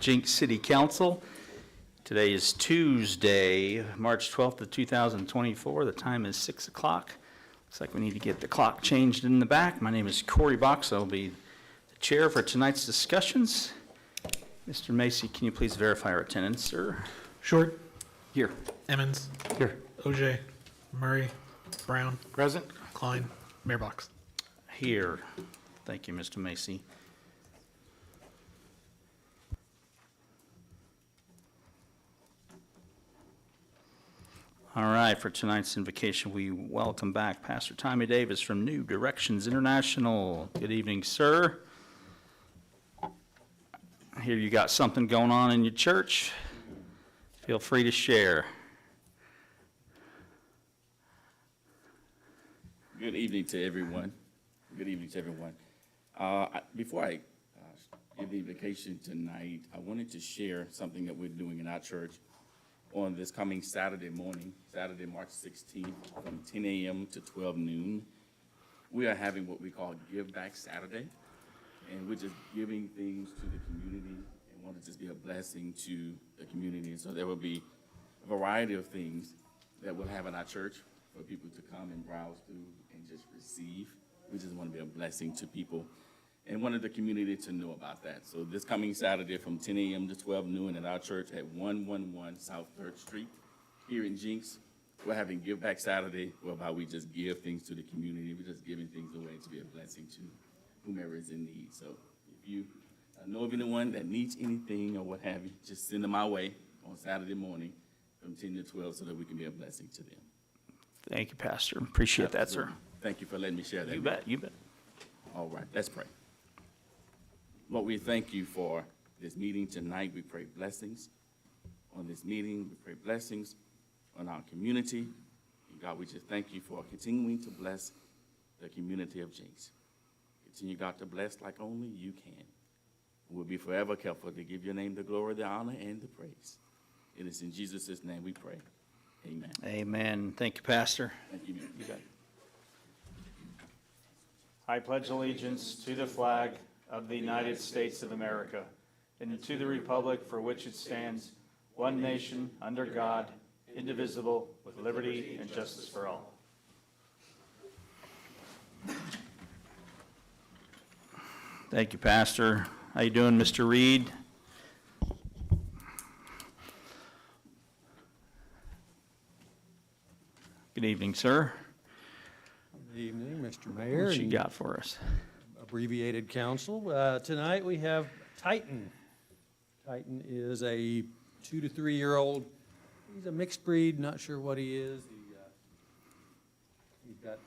Jenks City Council. Today is Tuesday, March 12th of 2024. The time is 6 o'clock. Looks like we need to get the clock changed in the back. My name is Corey Box. I'll be the chair for tonight's discussions. Mr. Macy, can you please verify our attendance, sir? Short. Here. Emmons. Here. OJ. Murray. Brown. Present. Klein. Mayor Box. Here. Thank you, Mr. Macy. All right, for tonight's invocation, we welcome back Pastor Tommy Davis from New Directions International. Good evening, sir. I hear you got something going on in your church. Feel free to share. Good evening to everyone. Good evening to everyone. Before I give the invocation tonight, I wanted to share something that we're doing in our church on this coming Saturday morning, Saturday, March 16th, from 10 a.m. to 12 noon. We are having what we call Give Back Saturday, and we're just giving things to the community and want to just be a blessing to the community. So there will be a variety of things that we'll have in our church for people to come and browse through and just receive. We just want to be a blessing to people and wanted the community to know about that. So this coming Saturday from 10 a.m. to 12 noon at our church at 111 South 3rd Street here in Jenks, we're having Give Back Saturday, whereby we just give things to the community. We're just giving things away to be a blessing to whomever is in need. So if you know of anyone that needs anything or what have you, just send them our way on Saturday morning from 10 to 12 so that we can be a blessing to them. Thank you, Pastor. Appreciate that, sir. Thank you for letting me share that. You bet, you bet. All right, let's pray. Lord, we thank you for this meeting tonight. We pray blessings on this meeting. We pray blessings on our community. And God, we just thank you for continuing to bless the community of Jenks. Continue, God, to bless like only you can. We'll be forever careful to give your name the glory, the honor, and the praise. It is in Jesus' name we pray. Amen. Amen. Thank you, Pastor. Thank you. You bet. I pledge allegiance to the flag of the United States of America and to the republic for which it stands, one nation, under God, indivisible, with liberty and justice for all. Thank you, Pastor. How you doing, Mr. Reed? Good evening, sir. Good evening, Mr. Mayor. What you got for us? Abbreviated council. Tonight we have Titan. Titan is a 2 to 3 year old. He's a mixed breed, not sure what he is. He's got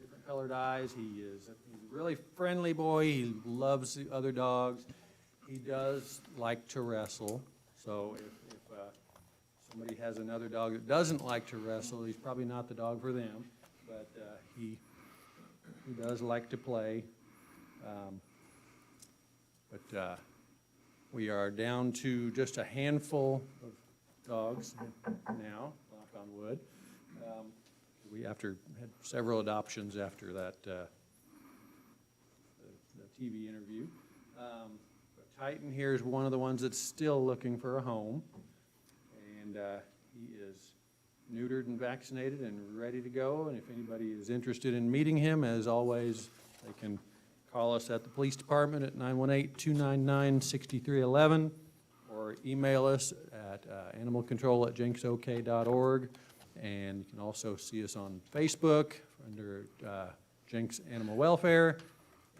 different colored eyes. He's a really friendly boy. He loves the other dogs. He does like to wrestle. So if somebody has another dog that doesn't like to wrestle, he's probably not the dog for them. But he does like to play. But we are down to just a handful of dogs now, knock on wood. We had several adoptions after that the TV interview. But Titan here is one of the ones that's still looking for a home, and he is neutered and vaccinated and ready to go. And if anybody is interested in meeting him, as always, they can call us at the police department at 918-299-6311 or email us at animalcontrol@jenksok.org. And you can also see us on Facebook under Jenks Animal Welfare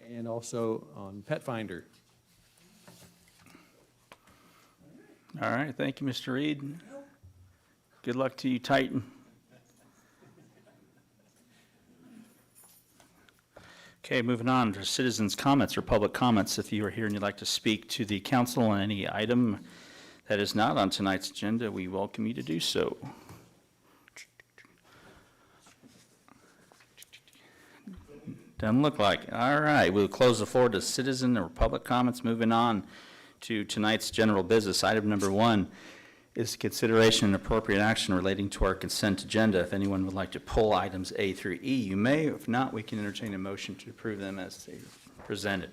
and also on Pet Finder. All right, thank you, Mr. Reed. Good luck to you, Titan. Okay, moving on to citizens' comments or public comments. If you are here and you'd like to speak to the council on any item that is not on tonight's agenda, we welcome you to do so. Doesn't look like it. All right, we'll close the floor to citizen or public comments. Moving on to tonight's general business. Item number 1 is consideration and appropriate action relating to our consent agenda. If anyone would like to pull items A through E, you may. If not, we can entertain a motion to approve them as they presented.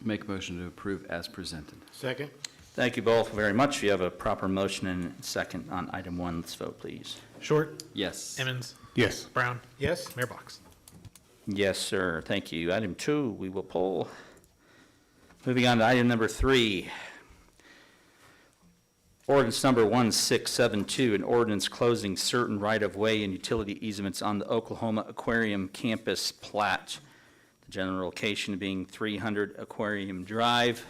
Make a motion to approve as presented. Second. Thank you both very much. We have a proper motion and second on item 1. Let's vote, please. Short. Yes. Emmons. Yes. Brown. Yes. Mayor Box. Yes, sir. Thank you. Item 2, we will pull. Moving on to item number 3. Ordinance number 1672, an ordinance closing certain right-of-way and utility easements on the Oklahoma Aquarium Campus plat. The general location being 300 Aquarium Drive.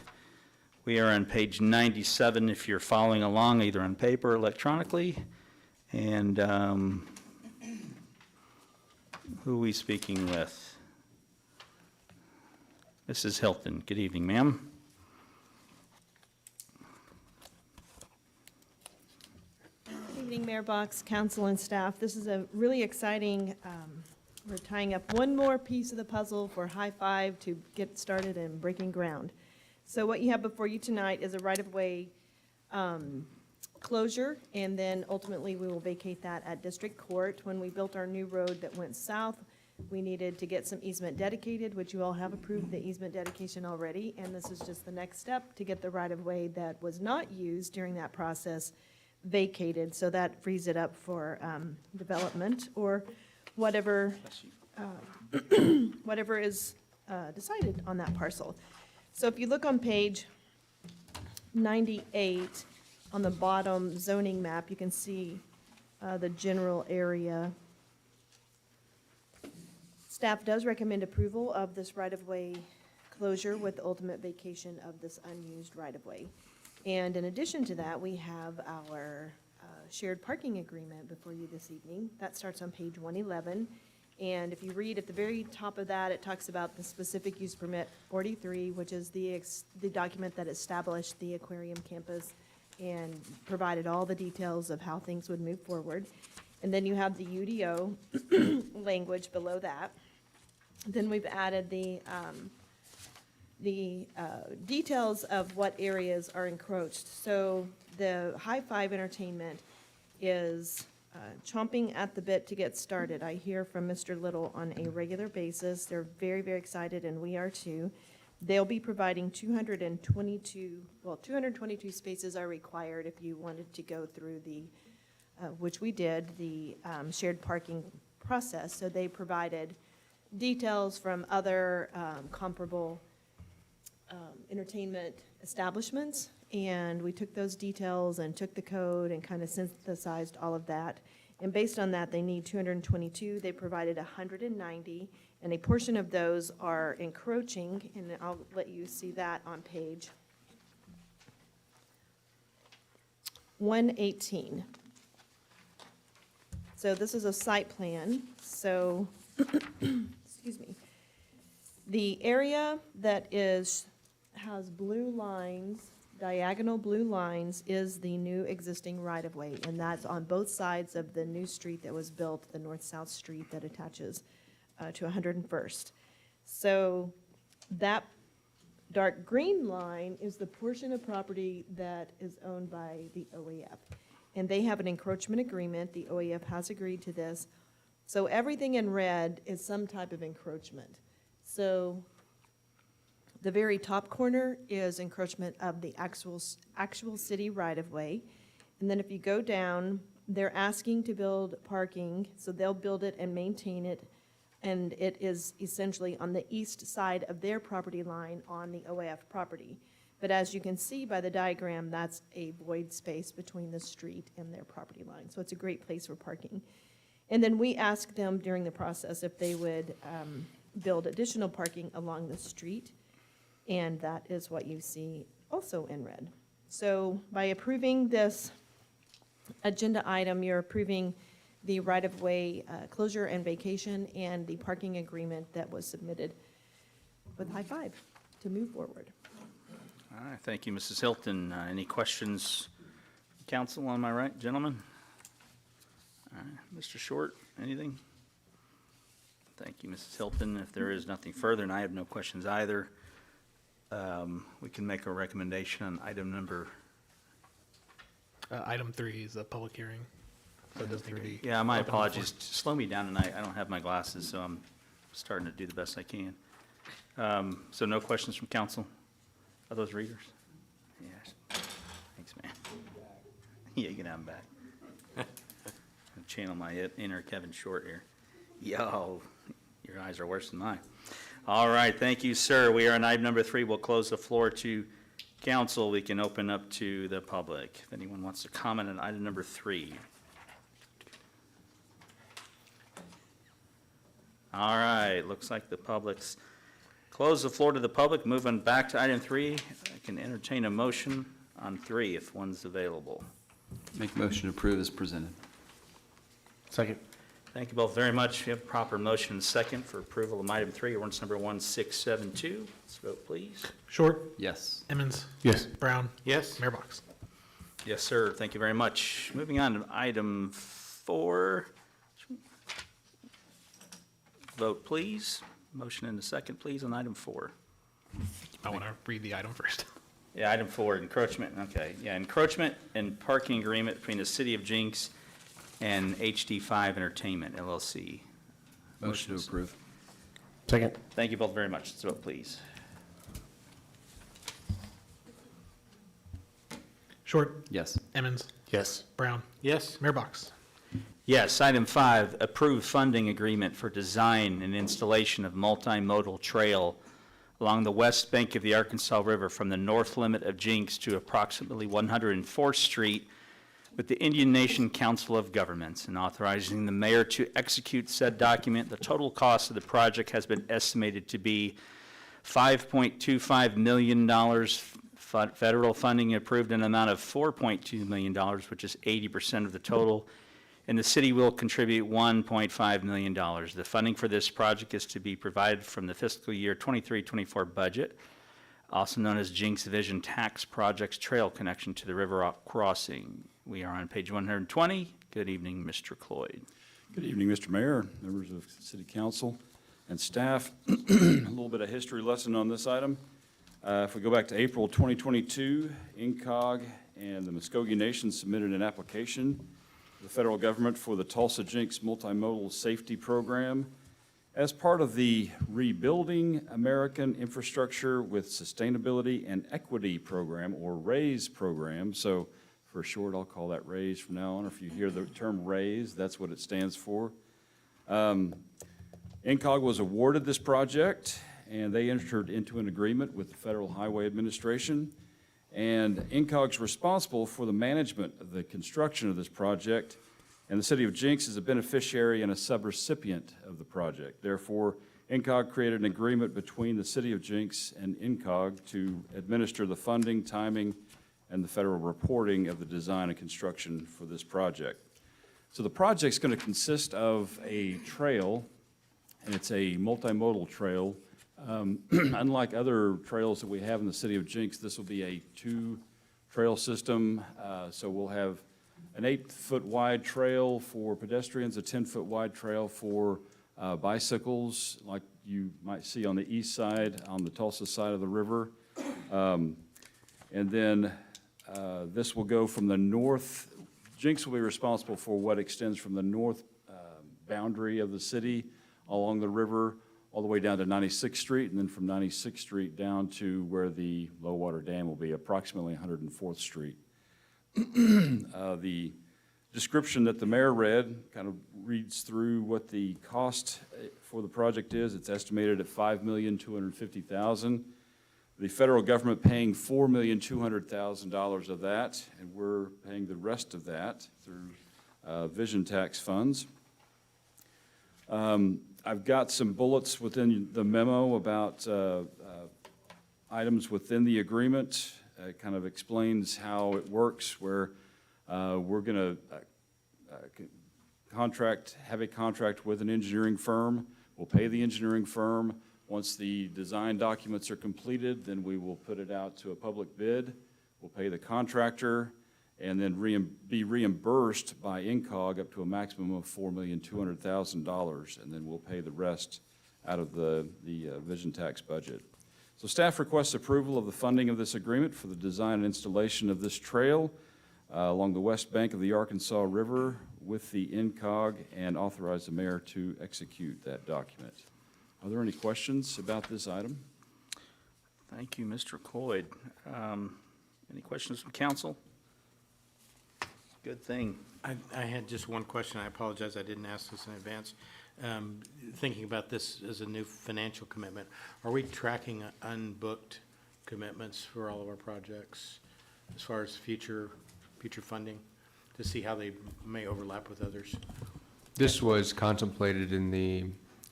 We are on page 97 if you're following along, either on paper or electronically. And who are we speaking with? Mrs. Hilton. Good evening, ma'am. Good evening, Mayor Box, council, and staff. This is a really exciting, we're tying up one more piece of the puzzle for High Five to get started and breaking ground. So what you have before you tonight is a right-of-way closure, and then ultimately we will vacate that at district court. When we built our new road that went south, we needed to get some easement dedicated, which you all have approved the easement dedication already, and this is just the next step to get the right-of-way that was not used during that process vacated, so that frees it up for development or whatever, whatever is decided on that parcel. So if you look on page 98, on the bottom zoning map, you can see the general area. Staff does recommend approval of this right-of-way closure with ultimate vacation of this unused right-of-way. And in addition to that, we have our shared parking agreement before you this evening. That starts on page 111. And if you read at the very top of that, it talks about the specific use permit 43, which is the document that established the aquarium campus and provided all the details of how things would move forward. And then you have the UDO language below that. Then we've added the details of what areas are encroached. So the High Five Entertainment is chomping at the bit to get started. I hear from Mr. Little on a regular basis. They're very, very excited, and we are too. They'll be providing 222 spaces are required if you wanted to go through the, which we did, the shared parking process. So they provided details from other comparable entertainment establishments, and we took those details and took the code and kind of synthesized all of that. And based on that, they need 222. They provided 190, and a portion of those are encroaching, and I'll let you see that on page 118. So this is a site plan, so, excuse me. The area that has blue lines, diagonal blue lines, is the new existing right-of-way, and that's on both sides of the new street that was built, the north-south street that attaches to 101st. So that dark green line is the portion of property that is owned by the OAF. And they have an encroachment agreement. The OAF has agreed to this. So everything in red is some type of encroachment. So the very top corner is encroachment of the actual city right-of-way. And then if you go down, they're asking to build parking, so they'll build it and maintain it. And it is essentially on the east side of their property line on the OAF property. But as you can see by the diagram, that's a void space between the street and their property line. So it's a great place for parking. And then we asked them during the process if they would build additional parking along the street. And that is what you see also in red. So by approving this agenda item, you're approving the right-of-way closure and vacation and the parking agreement that was submitted with High Five to move forward. All right, thank you, Mrs. Hilton. Any questions, council, on my right, gentlemen? All right, Mr. Short, anything? Thank you, Mrs. Hilton. If there is nothing further, and I have no questions either, we can make a recommendation on item number. Item 3 is a public hearing, so it doesn't need to be. Yeah, my open apologies. Slow me down tonight. I don't have my glasses, so I'm starting to do the best I can. So no questions from council? Are those readers? Yes. Thanks, man. Yeah, you can have them back. I'll channel my inner Kevin Short here. Yo, your eyes are worse than mine. All right, thank you, sir. We are on item number 3. We'll close the floor to council. We can open up to the public. If anyone wants to comment on item number 3. All right, looks like the public's close the floor to the public. Moving back to item 3, I can entertain a motion on 3 if one's available. Make motion to approve as presented. Second. Thank you both very much. We have a proper motion and second for approval of item 3, ordinance number 1672. Let's vote, please. Short. Yes. Emmons. Yes. Brown. Yes. Mayor Box. Yes, sir. Thank you very much. Moving on to item 4. Vote, please. Motion and a second, please, on item 4. I want to read the item first. Yeah, item 4, encroachment. Okay, yeah, encroachment and parking agreement between the City of Jenks and HD5 Entertainment LLC. Motion to Motions. approve. Second. Thank you both very much. Let's vote, please. Short. Yes. Emmons. Yes. Brown. Yes. Mayor Box. Yes, item 5, approved funding agreement for design and installation of multimodal trail along the west bank of the Arkansas River from the north limit of Jenks to approximately 104th Street with the Indian Nation Council of Governments, and authorizing the mayor to execute said document. The total cost of the project has been estimated to be $5.25 million. Federal funding approved an amount of $4.2 million, which is 80% of the total, and the city will contribute $1.5 million. The funding for this project is to be provided from the fiscal year 23-24 budget, also known as Jenks Vision Tax Projects Trail Connection to the River Crossing. We are on page 120. Good evening, Mr. Cloyd. Good evening, Mr. Mayor, members of City Council and staff. A little bit of history lesson on this item. If we go back to April 2022, INCOG and the Muskogee Nation submitted an application to the federal government for the Tulsa-Jenks Multimodal Safety Program as part of the Rebuilding American Infrastructure with Sustainability and Equity Program, or RAISE program. So for short, I'll call that RAISE from now on. If you hear the term RAISE, that's what it stands for. INCOG was awarded this project, and they entered into an agreement with the Federal Highway Administration. And INCOG's responsible for the management of the construction of this project, and the City of Jenks is a beneficiary and a subrecipient of the project. Therefore, INCOG created an agreement between the City of Jenks and INCOG to administer the funding, timing, and the federal reporting of the design and construction for this project. So the project's going to consist of a trail, and it's a multimodal trail. Unlike other trails that we have in the City of Jenks, this will be a 2-trail system. So we'll have an 8-foot wide trail for pedestrians, a 10-foot wide trail for bicycles, like you might see on the east side, on the Tulsa side of the river. And then this will go from the north. Jenks will be responsible for what extends from the north boundary of the city along the river all the way down to 96th Street, and then from 96th Street down to where the low water dam will be, approximately 104th Street. The description that the mayor read kind of reads through what the cost for the project is. It's estimated at $5,250,000. The federal government paying $4,200,000 of that, and we're paying the rest of that through vision tax funds. I've got some bullets within the memo about items within the agreement. It kind of explains how it works, where we're going to have a contract with an engineering firm. We'll pay the engineering firm. Once the design documents are completed, then we will put it out to a public bid. We'll pay the contractor, and then be reimbursed by INCOG up to a maximum of $4,200,000, and then we'll pay the rest out of the vision tax budget. So staff requests approval of the funding of this agreement for the design and installation of this trail along the west bank of the Arkansas River with the INCOG, and authorize the mayor to execute that document. Are there any questions about this item? Thank you, Mr. Cloyd. Any questions from council? Good thing. I had just one question. I apologize, I didn't ask this in advance. Thinking about this as a new financial commitment, are we tracking unbooked commitments for all of our projects as far as future funding to see how they may overlap with others? This was contemplated in the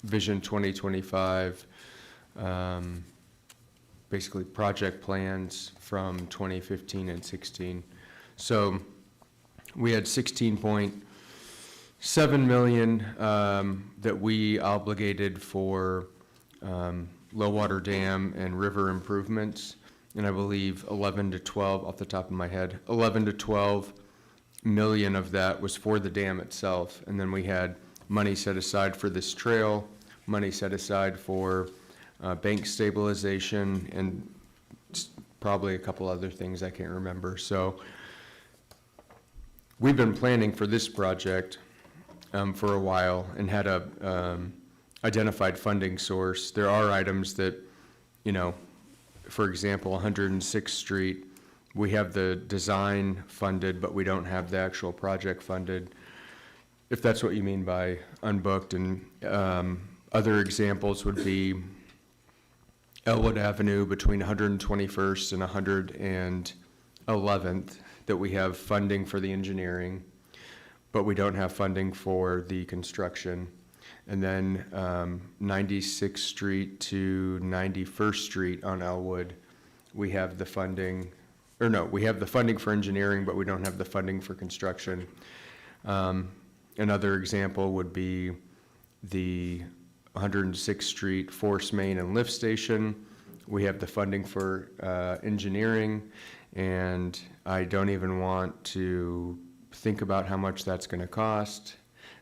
Vision 2025, basically project plans from 2015 and 16. So we had 16.7 million that we obligated for low water dam and river improvements. And I believe 11 to 12, off the top of my head, 11 to 12 million of that was for the dam itself. And then we had money set aside for this trail, money set aside for bank stabilization, and probably a couple other things I can't remember. So we've been planning for this project for a while and had a identified funding source. There are items that, you know, for example, 106th Street, we have the design funded, but we don't have the actual project funded, if that's what you mean by unbooked. And other examples would be Elwood Avenue between 121st and 111th, that we have funding for the engineering, but we don't have funding for the construction. And then 96th Street to 91st Street on Elwood, we have the funding, or no, we have the funding for engineering, but we don't have the funding for construction. Another example would be the 106th Street force main and lift station. We have the funding for engineering, and I don't even want to think about how much that's going to cost,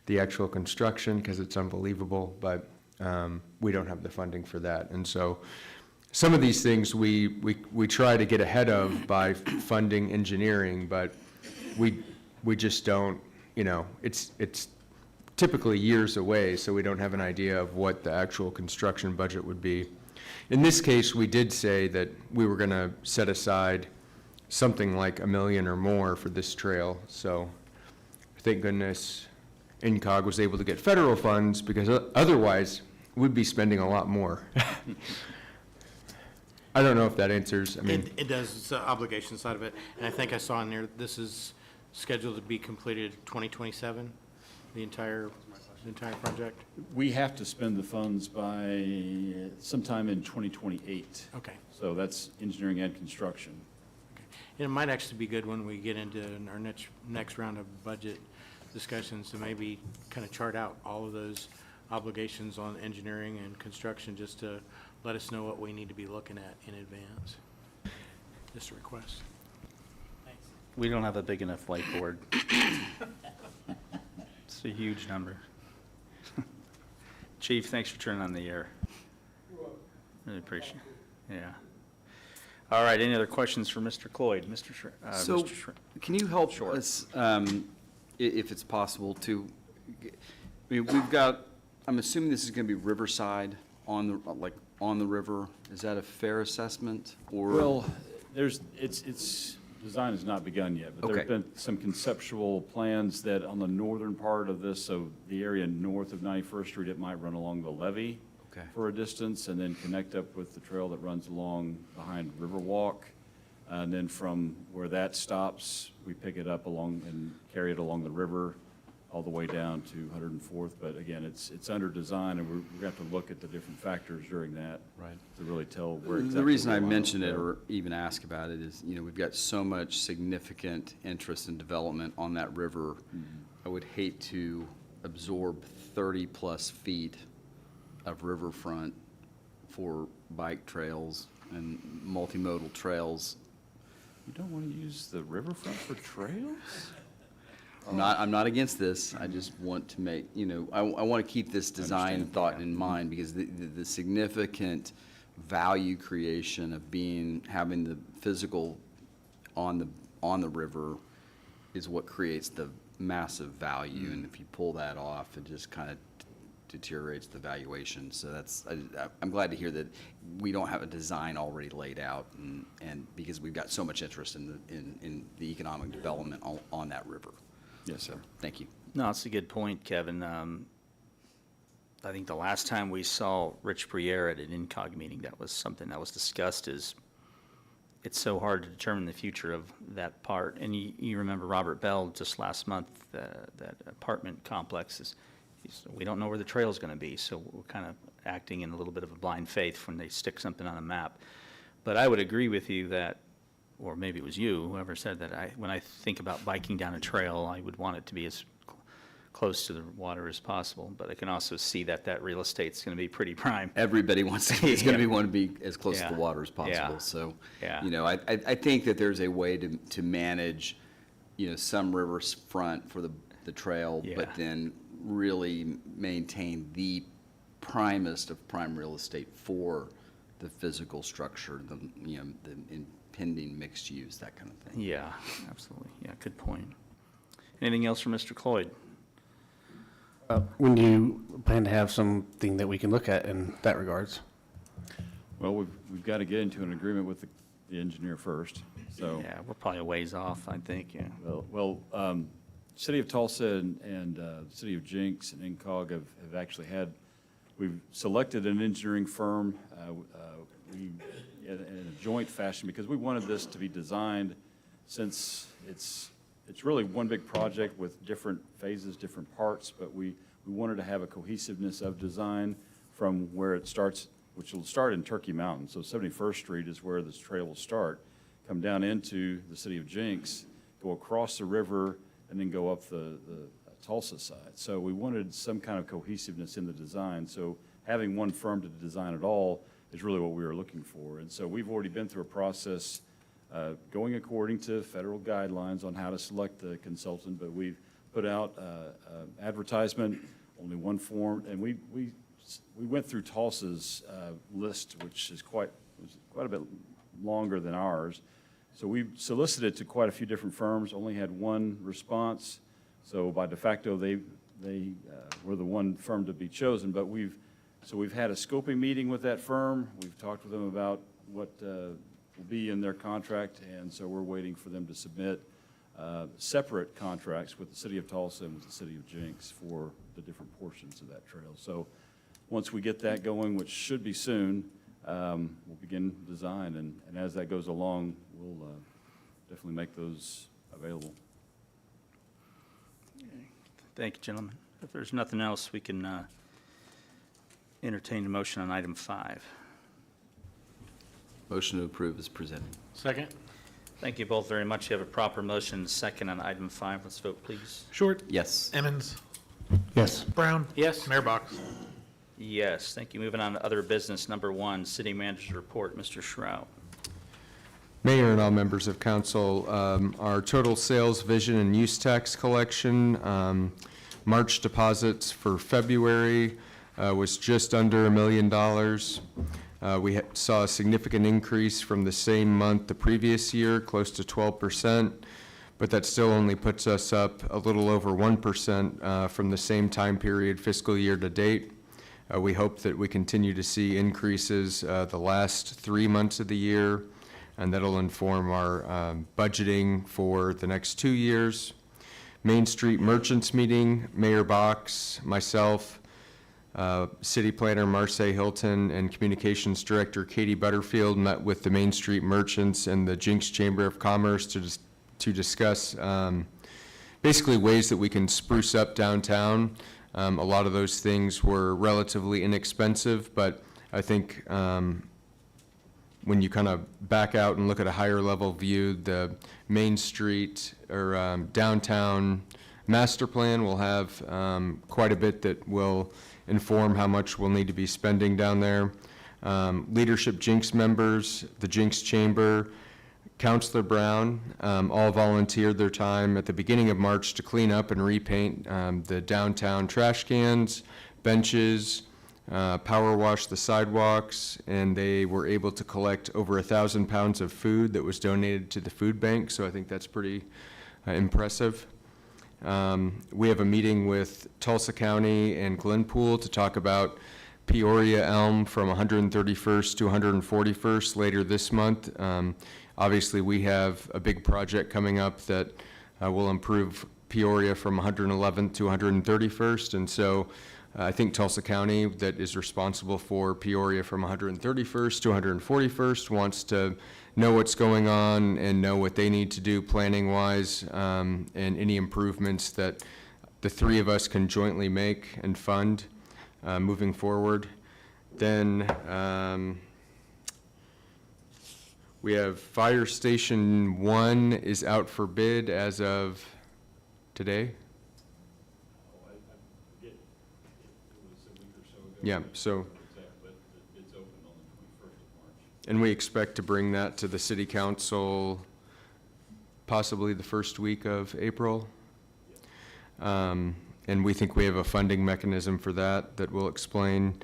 the actual construction, because it's unbelievable, but we don't have the funding for that. And so some of these things we try to get ahead of by funding engineering, but we just don't, you know, it's typically years away, so we don't have an idea of what the actual construction budget would be. In this case, we did say that we were going to set aside something like $1 million or more for this trail. So thank goodness INCOG was able to get federal funds, because otherwise we'd be spending a lot more. I don't know if that answers, I mean. It does, it's the obligation side of it. And I think I saw in there, this is scheduled to be completed 2027, the entire project? We have to spend the funds by sometime in 2028. Okay. So that's engineering and construction. And it might actually be good when we get into our next round of budget discussions to maybe kind of chart out all of those obligations on engineering and construction, just to let us know what we need to be looking at in advance. Just a request. We don't have a big enough whiteboard. It's a huge number. Chief, thanks for turning on the air. Really appreciate it. Yeah. All right, any other questions for Mr. Cloyd? So, Mr. Schre- can you help Sure. us, if it's possible, to, I mean, we've got, I'm assuming this is going to be riverside on the, like, on the river. Is that a fair assessment, or? Well, it's design has not begun yet, but there's Okay. been some conceptual plans that on the northern part of this, so the area north of 91st Street, it might run along the levee Okay. for a distance, and then connect up with the trail that runs along behind Riverwalk. And then from where that stops, we pick it up along and carry it along the river all the way down to 104th. But again, it's under design, and we're going to have to look at the different factors during that. Right. To really tell where exactly. The reason I we want mention to it go. or even ask about it is, you know, we've got so much significant interest and development on that river. I would hate to absorb 30-plus feet of riverfront for bike trails and multimodal trails. You don't want to use the riverfront for trails? I'm not against this. I just want to make, you know, I want to keep this design Understand, thought yeah. in mind, because the significant value creation of having the physical on the river is what creates the massive value. And if you pull that off, it just kind of deteriorates the valuation. So I'm glad to hear that we don't have a design already laid out, and because we've got so much interest in the economic development on that river. Yes, sir. Thank you. No, that's a good point, Kevin. I think the last time we saw Rich Briere at an INCOG meeting, that was something that was discussed, is it's so hard to determine the future of that part. And you remember Robert Bell just last month, that apartment complexes. We don't know where the trail's going to be, so we're kind of acting in a little bit of a blind faith when they stick something on a map. But I would agree with you that, or maybe it was you, whoever said that, when I think about biking down a trail, I would want it to be as close to the water as possible. But I can also see that real estate's going to be pretty prime. Everybody wants to, it's going to want to be as close to Yeah. the water as possible. Yeah. So, Yeah. you know, I think that there's a way to manage, you know, some riverfront for the trail, Yeah. but then really maintain the primest of prime real estate for the physical structure, the impending mixed use, that kind of thing. Yeah, absolutely. Yeah, good point. Anything else from Mr. Cloyd? When do you plan to have something that we can look at in that regards? Well, we've got to get into an agreement with the engineer first, so. Yeah, we're probably a ways off, I think, yeah. City of Tulsa and the City of Jenks and INCOG have actually we've selected an engineering firm in a joint fashion because we wanted this to be designed, since it's really one big project with different phases, different parts, but we wanted to have a cohesiveness of design from where it starts, which will start in Turkey Mountain. So 71st Street is where this trail will start, come down into the City of Jenks, go across the river, and then go up the Tulsa side. So we wanted some kind of cohesiveness in the design. So having one firm to design it all is really what we were looking for. And so we've already been through a process going according to federal guidelines on how to select the consultant, but we've put out advertisement, only one form, and we went through Tulsa's list, which is was quite a bit longer than ours. So we solicited to quite a few different firms, only had one response. So by de facto, they were the one firm to be chosen. But we've had a scoping meeting with that firm. We've talked with them about what will be in their contract, and so we're waiting for them to submit separate contracts with the City of Tulsa and with the City of Jenks for the different portions of that trail. So once we get that going, which should be soon, we'll begin design, and as that goes along, we'll definitely make those available. Thank you, gentlemen. If there's nothing else, we can entertain a motion on item 5. Motion to approve is presented. Second? Thank you both very much. You have a proper motion, second on item 5. Let's vote, please. Short. Yes. Emmons. Yes. Brown. Yes. Mayor Box. Yes, thank you. Moving on to other business, number 1, City Manager's Report. Mr. Shrout. Mayor and all members of council, our total sales, vision, and use tax collection, March deposits for February was just under $1 million. We saw a significant increase from the same month the previous year, close to 12%, but that still only puts us up a little over 1% from the same time period fiscal year to date. We hope that we continue to see increases the last 3 months of the year, and that'll inform our budgeting for the next 2 years. Main Street Merchants Meeting, Mayor Box, myself, City Planner Marseille Hilton, and Communications Director Katie Butterfield met with the Main Street Merchants and the Jenks Chamber of Commerce to discuss basically ways that we can spruce up downtown. A lot of those things were relatively inexpensive, but I think when you kind of back out and look at a higher level view, the Main Street or downtown master plan will have quite a bit that will inform how much we'll need to be spending down there. Leadership Jenks members, the Jenks Chamber, Councilor Brown, all volunteered their time at the beginning of March to clean up and repaint the downtown trash cans, benches, power wash the sidewalks, and they were able to collect over 1,000 pounds of food that was donated to the food bank, so I think that's pretty impressive. We have a meeting with Tulsa County and Glenpool to talk about Peoria Elm from 131st to 141st later this month. Obviously, we have a big project coming up that will improve Peoria from 111th to 131st, and so I think Tulsa County, that is responsible for Peoria from 131st to 141st, wants to know what's going on and know what they need to do planning-wise, and any improvements that the three of us can jointly make and fund moving forward. Then we have Fire Station 1 is out for bid as of today. Yeah, so. And we expect to bring that to the city council possibly the first week of April. And we think we have a funding mechanism for that we'll explain.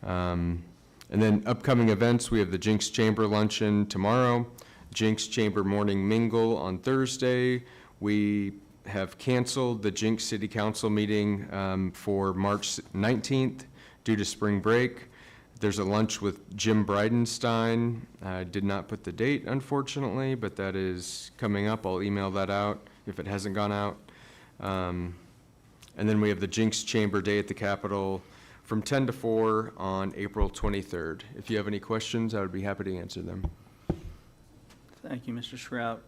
And then upcoming events, we have the Jenks Chamber Luncheon tomorrow, Jenks Chamber Morning Mingle on Thursday. We have canceled the Jenks City Council meeting for March 19th due to spring break. There's a lunch with Jim Bridenstine. I did not put the date, unfortunately, but that is coming up. I'll email that out if it hasn't gone out. And then we have the Jenks Chamber Day at the Capitol from 10 to 4 on April 23rd. If you have any questions, I would be happy to answer them. Thank you, Mr. Shrout.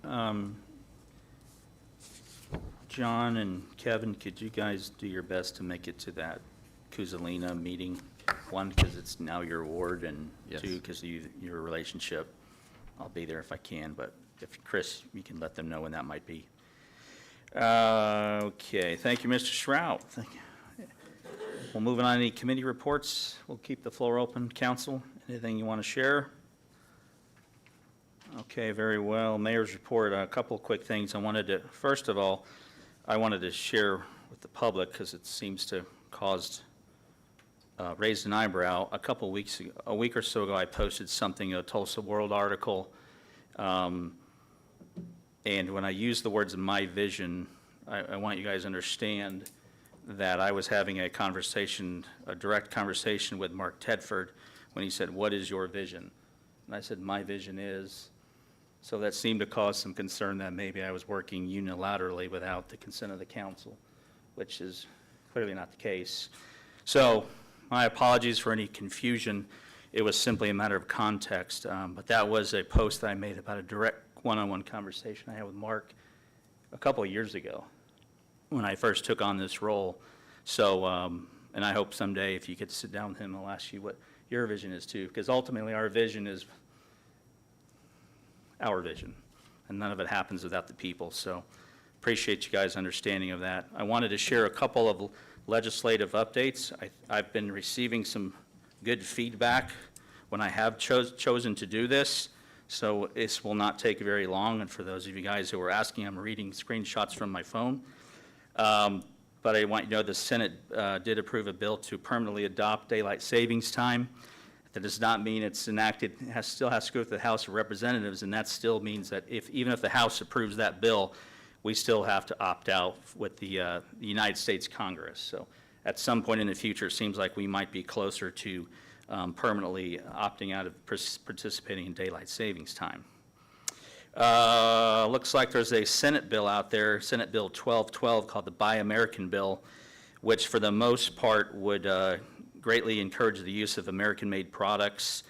John and Kevin, could you guys do your best to make it to that Kuzalina meeting? One, because it's now your ward, and Yes. two, because of your relationship. I'll be there if I can, but if Chris, you can let them know when that might be. Okay, thank you, Mr. Shrout. Thank you. We'll move on to any committee reports. We'll keep the floor open. Council, anything you want to share? Okay, very well. Mayor's report, a couple of quick things. First of all, I wanted to share with the public, because it seems to cause raised an eyebrow. A week or so ago, I posted something, a Tulsa World article, and when I use the words "my vision," I want you guys to understand that I was having a direct conversation with Mark Tedford when he said, "What is your vision?" And I said, "My vision is." So that seemed to cause some concern that maybe I was working unilaterally without the consent of the council, which is clearly not the case. So my apologies for any confusion. It was simply a matter of context, but that was a post that I made about a direct one-on-one conversation I had with Mark a couple of years ago when I first took on this role. So, and I hope someday if you get to sit down with him, I'll ask you what your vision is too, because ultimately our vision is our vision, and none of it happens without the people. So appreciate you guys' understanding of that. I wanted to share a couple of legislative updates. I've been receiving some good feedback when I have chosen to do this, so this will not take very long. And for those of you guys who are asking, I'm reading screenshots from my phone. But I want you to know the Senate did approve a bill to permanently adopt daylight savings time. That does not mean it's enacted, still has to go to the House of Representatives, and that still means that even if the House approves that bill, we still have to opt out with the United States Congress. So at some point in the future, it seems like we might be closer to permanently opting out of participating in daylight savings time. Looks like there's a Senate bill out there, Senate Bill 1212, called the Buy American Bill, which for the most part would greatly encourage the use of American-made products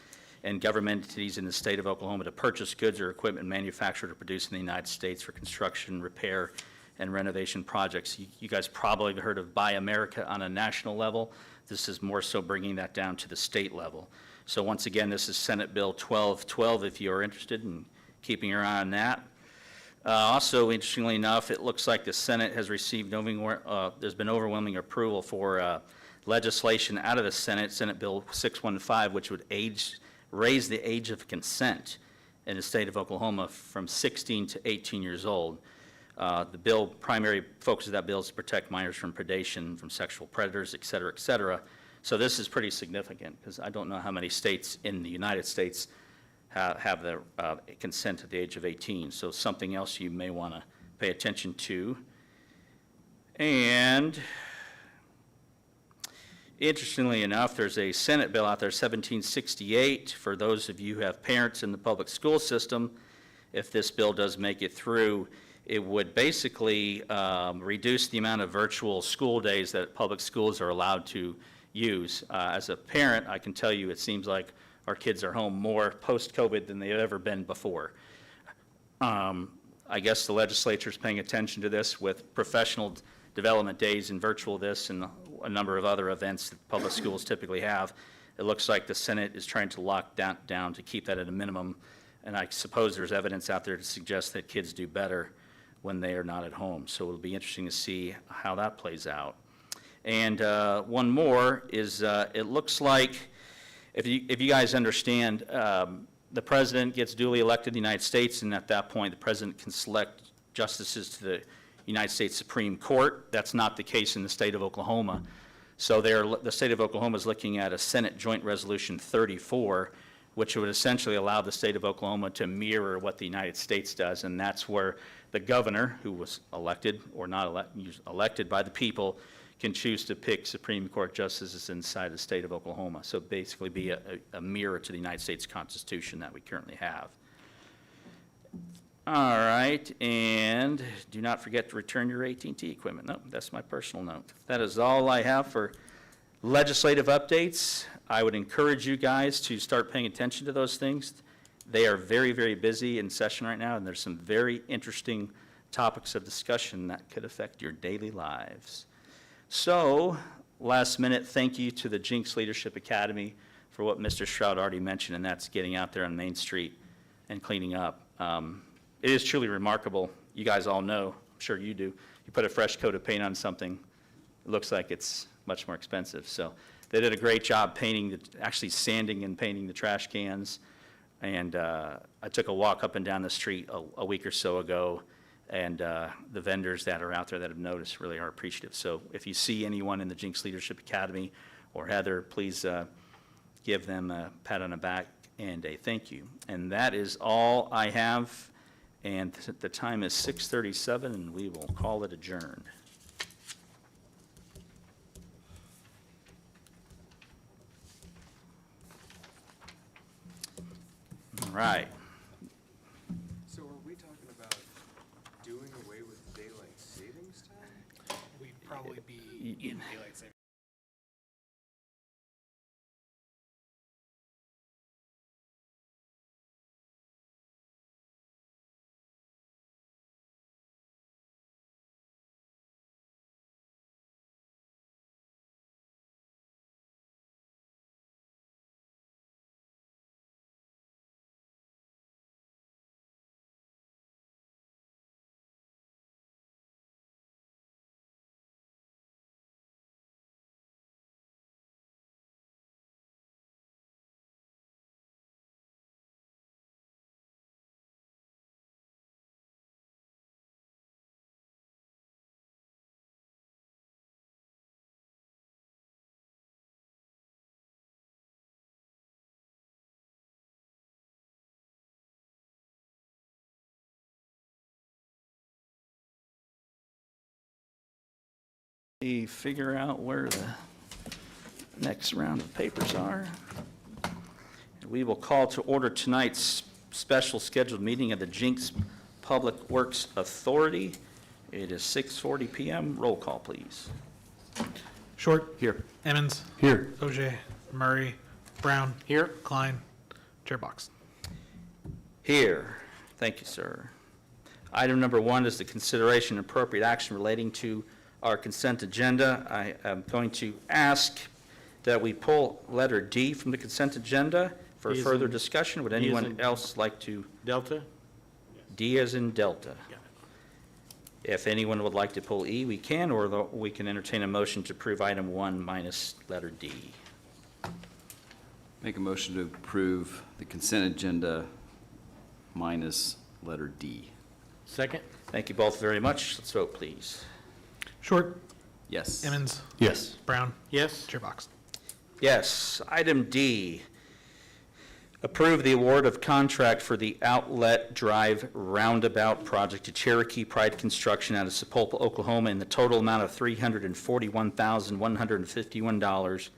and government entities in the state of Oklahoma to purchase goods or equipment manufactured or produced in the United States for construction, repair, and renovation projects. You guys probably have heard of Buy America on a national level. This is more so bringing that down to the state level. So once again, this is Senate Bill 1212 if you are interested in keeping your eye on that. Also, interestingly enough, it looks like the Senate has received, there's been overwhelming approval for legislation out of the Senate, Senate Bill 615, which would raise the age of consent in the state of Oklahoma from 16 to 18 years old. The primary focus of that bill is to protect minors from predation, from sexual predators, et cetera, et cetera. So this is pretty significant, because I don't know how many states in the United States have the consent at the age of 18. So something else you may want to pay attention to. And interestingly enough, there's a Senate bill out there, 1768, for those of you who have parents in the public school system. If this bill does make it through, it would basically reduce the amount of virtual school days that public schools are allowed to use. As a parent, I can tell you it seems like our kids are home more post-COVID than they've ever been before. I guess the legislature's paying attention to this with professional development days and virtual this and a number of other events that public schools typically have. It looks like the Senate is trying to lock that down to keep that at a minimum. And I suppose there's evidence out there to suggest that kids do better when they are not at home. So it'll be interesting to see how that plays out. And one more is it looks like, if you guys understand, the president gets duly elected in the United States, and at that point, the president can select justices to the United States Supreme Court. That's not the case in the state of Oklahoma. So the state of Oklahoma is looking at a Senate Joint Resolution 34, which would essentially allow the state of Oklahoma to mirror what the United States does, and that's where the governor, who was elected or not elected by the people, can choose to pick Supreme Court justices inside the state of Oklahoma. So basically be a mirror to the United States Constitution that we currently have. All right, and do not forget to return your AT&T equipment. No, that's my personal note. That is all I have for legislative updates. I would encourage you guys to start paying attention to those things. They are very, very busy in session right now, and there's some very interesting topics of discussion that could affect your daily lives. So, last minute, thank you to the Jenks Leadership Academy for what Mr. Stroud already mentioned, and that's getting out there on Main Street and cleaning up. It is truly remarkable. You guys all know, I'm sure you do, you put a fresh coat of paint on something, it looks like it's much more expensive. So they did a great job painting, actually sanding and painting the trash cans. And I took a walk up and down the street a week or so ago, and the vendors that are out there that have noticed really are appreciative. So if you see anyone in the Jenks Leadership Academy or Heather, please give them a pat on the back and a thank you. And that is all I have. And the time is 6:37, and we will call it adjourned. All right. So are we talking about doing away with daylight savings time? We'd probably be in daylight savings. Figure out where the next round of papers are. We will call to order tonight's special scheduled meeting of the Jenks Public Works Authority. It is 6:40 p.m. Roll call, please. Short. Here. Emmons. Here. OJ. Murray. Brown. Here. Klein. Chairbox. Here. Thank you, sir. Item number 1 is the consideration and appropriate action relating to our consent agenda. I am going to ask that we pull letter D from the consent agenda for D as further in- discussion. Would D as anyone in- else like to? Delta? D as in Delta. Yeah. If anyone would like to pull E, we can, or we can entertain a motion to approve item 1 minus letter D. Make a motion to approve the consent agenda minus letter D. Second? Thank you both very much. Let's vote, please. Short. Yes. Emmons. Yes. Brown. Yes? Chairbox. Yes. Item D. Approve the award of contract for the Outlet Drive Roundabout Project to Cherokee Pride Construction out of Sapulpa, Oklahoma, in the total amount of $341,151.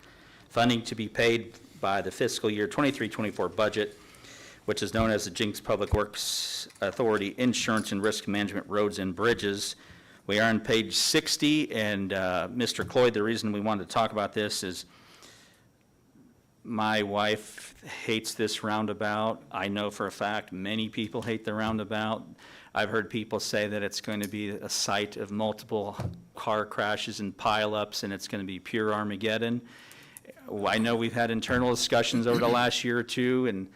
Funding to be paid by the fiscal year 23-24 budget, which is known as the Jenks Public Works Authority Insurance and Risk Management Roads and Bridges. We are on page 60, and Mr. Cloyd, the reason we wanted to talk about this is my wife hates this roundabout. I know for a fact many people hate the roundabout. I've heard people say that it's going to be a site of multiple car crashes and pileups, and it's going to be pure Armageddon. I know we've had internal discussions over the last year or two, and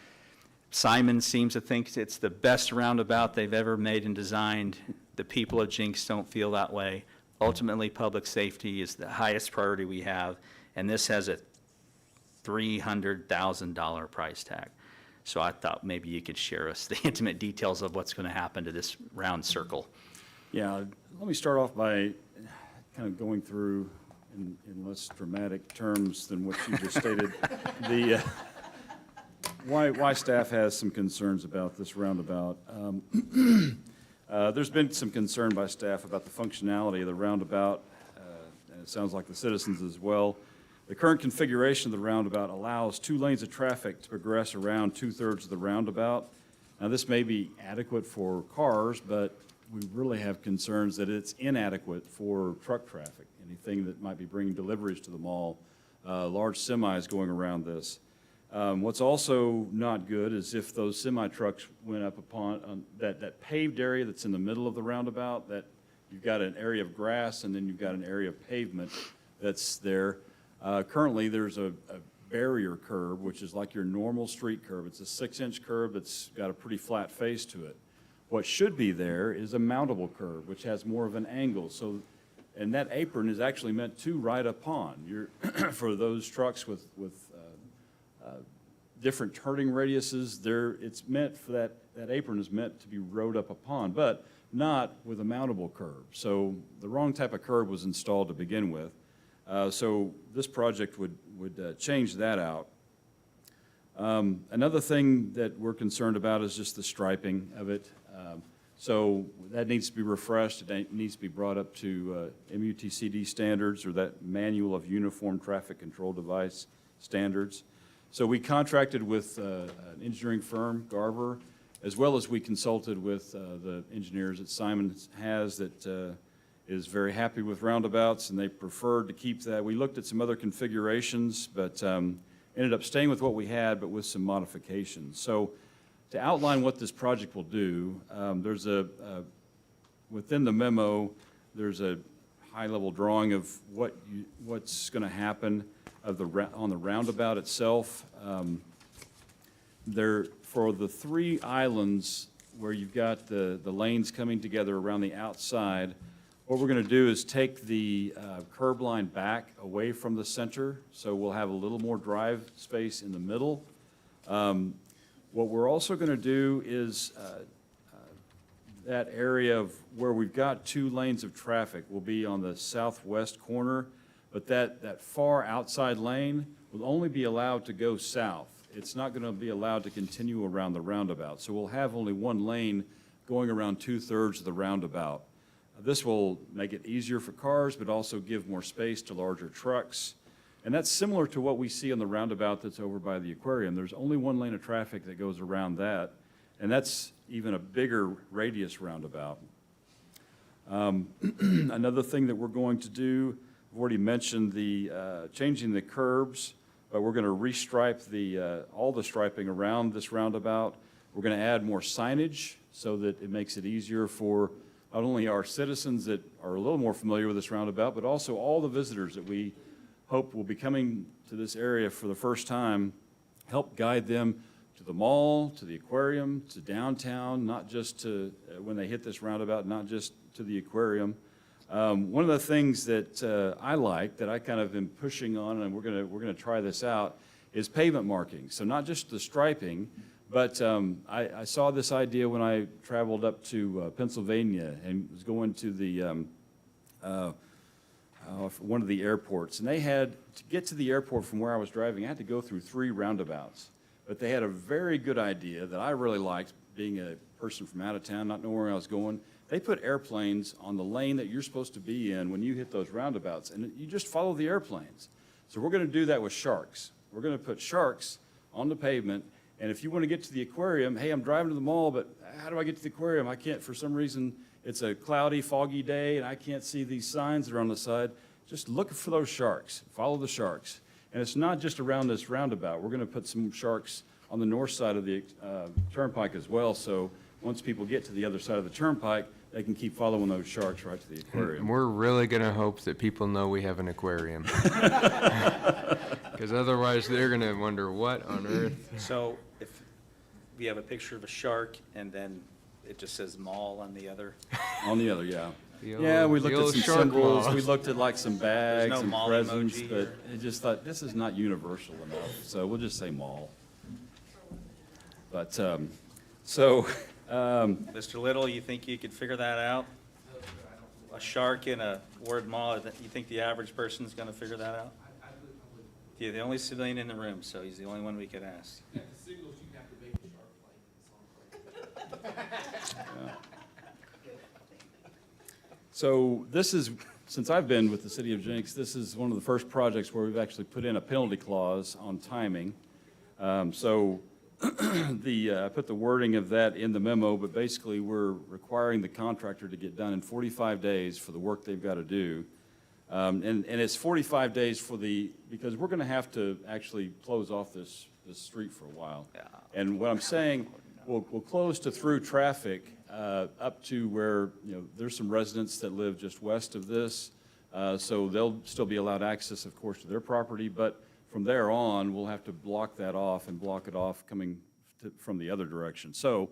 Simon seems to think it's the best roundabout they've ever made and designed. The people of Jenks don't feel that way. Ultimately, public safety is the highest priority we have, and this has a $300,000 price tag. So I thought maybe you could share us the intimate details of what's going to happen to this round circle. Yeah, let me start off by kind of going through, in less dramatic terms than what you just stated, the why staff has some concerns about this roundabout. There's been some concern by staff about the functionality of the roundabout, and it sounds like the citizens as well. The current configuration of the roundabout allows 2 lanes of traffic to progress around 2/3 of the roundabout. Now, this may be adequate for cars, but we really have concerns that it's inadequate for truck traffic, anything that might be bringing deliveries to the mall, large semis going around this. What's also not good is if those semi-trucks went up upon that paved area that's in the middle of the roundabout, that you've got an area of grass and then you've got an area of pavement that's there. Currently, there's a barrier curb, which is like your normal street curb. It's a 6-inch curb that's got a pretty flat face to it. What should be there is a mountable curb, which has more of an angle. So, and that apron is actually meant to ride upon. For those trucks with different turning radiuses, it's meant for that apron is meant to be rode up upon, but not with a mountable curb. So the wrong type of curb was installed to begin with. So this project would change that out. Another thing that we're concerned about is just the striping of it. So that needs to be refreshed. It needs to be brought up to MUTCD standards, or that Manual of Uniform Traffic Control Device standards. So we contracted with an engineering firm, Garver, as well as we consulted with the engineers that Simon has that is very happy with roundabouts, and they preferred to keep that. We looked at some other configurations, but ended up staying with what we had, but with some modifications. So to outline what this project will do, there's within the memo, there's a high-level drawing of what's going to happen on the roundabout itself. For the 3 islands where you've got the lanes coming together around the outside, what we're going to do is take the curb line back away from the center, so we'll have a little more drive space in the middle. What we're also going to do is that area of where we've got 2 lanes of traffic will be on the southwest corner, but that far outside lane will only be allowed to go south. It's not going to be allowed to continue around the roundabout. So we'll have only 1 lane going around 2/3 of the roundabout. This will make it easier for cars, but also give more space to larger trucks. And that's similar to what we see on the roundabout that's over by the aquarium. There's only 1 lane of traffic that goes around that, and that's even a bigger radius roundabout. Another thing that we're going to do, I've already mentioned the changing the curbs, but we're going to restripe all the striping around this roundabout. We're going to add more signage so that it makes it easier for not only our citizens that are a little more familiar with this roundabout, but also all the visitors that we hope will be coming to this area for the first time, help guide them to the mall, to the aquarium, to downtown, not just to, when they hit this roundabout, not just to the aquarium. One of the things that I like, that I kind of am pushing on, and we're gonna try this out, is pavement marking. So not just the striping, but I saw this idea when I traveled up to Pennsylvania and was going to the one of the airports, and they had to get to the airport from where I was driving. I had to go through 3 roundabouts, But they had a very good idea that I really liked, being a person from out of town, not knowing where I was going. They put airplanes on the lane that you're supposed to be in when you hit those roundabouts, and you just follow the airplanes. So we're going to do that with sharks. We're going to put sharks on the pavement, and if you want to get to the aquarium, hey, I'm driving to the mall, but how do I get to the aquarium? I can't, for some reason, it's a cloudy, foggy day, and I can't see these signs that are on the side. Just look for those sharks. Follow the sharks. And it's not just around this roundabout. We're going to put some sharks on the north side of the turnpike as well, so once people get to the other side of the turnpike, they can keep following those sharks right to the aquarium. And we're really going to hope that people know we have an aquarium. Because otherwise, they're going to wonder, what on earth? So if we have a picture of a shark and then it just says mall on the other, On the other, yeah. The Yeah, we old- looked the at old some shark symbols, mall. we looked at like some bags no and mall presents, emoji but or- it just thought, this is not universal enough, so we'll just say mall. But, Mr. Little, you think you could figure that out? A shark in a word mall, you think the average person's gonna figure that out? You're the only civilian in the room, so he's the only one we could ask. So this is, since I've been with the city of Jenks, this is one of the first projects where we've actually put in a penalty clause on timing. So I put the wording of that in the memo, but basically we're requiring the contractor to get done in 45 days for the work they've got to do. And it's 45 days because we're going to have to actually close off this street for a while. And what I'm saying, we'll close to through traffic up to where, there's some residents that live just west of this. So they'll still be allowed access, of course, to their property, but from there on, we'll have to block that off and block it off coming from the other direction. So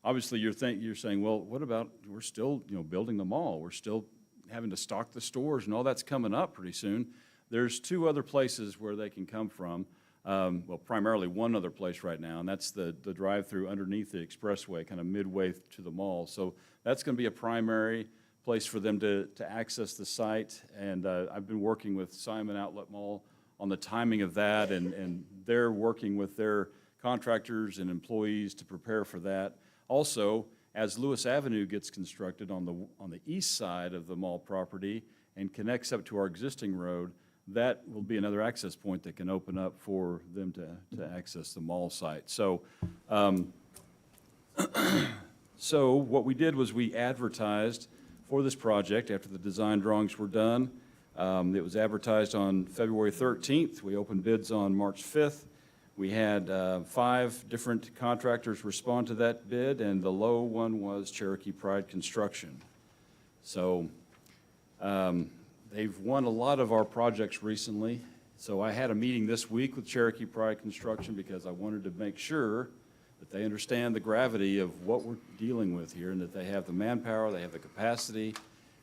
obviously you're saying, well, what about, we're still, building the mall. We're still having to stock the stores and all that's coming up pretty soon. There's two other places where they can come from. Well, primarily one other place right now, and that's the drive-through underneath the expressway, kind of midway to the mall. So that's going to be a primary place for them to access the site. And I've been working with Simon Outlet Mall on the timing of that, and they're working with their contractors and employees to prepare for that. Also, as Lewis Avenue gets constructed on the east side of the mall property and connects up to our existing road, that will be another access point that can open up for them to access the mall site. So, so what we did was we advertised for this project after the design drawings were done. It was advertised on February 13th. We opened bids on March 5th. We had 5 different contractors respond to that bid, and the low one was Cherokee Pride Construction. So they've won a lot of our projects recently. So I had a meeting this week with Cherokee Pride Construction because I wanted to make sure that they understand the gravity of what we're dealing with here and that they have the manpower, they have the capacity,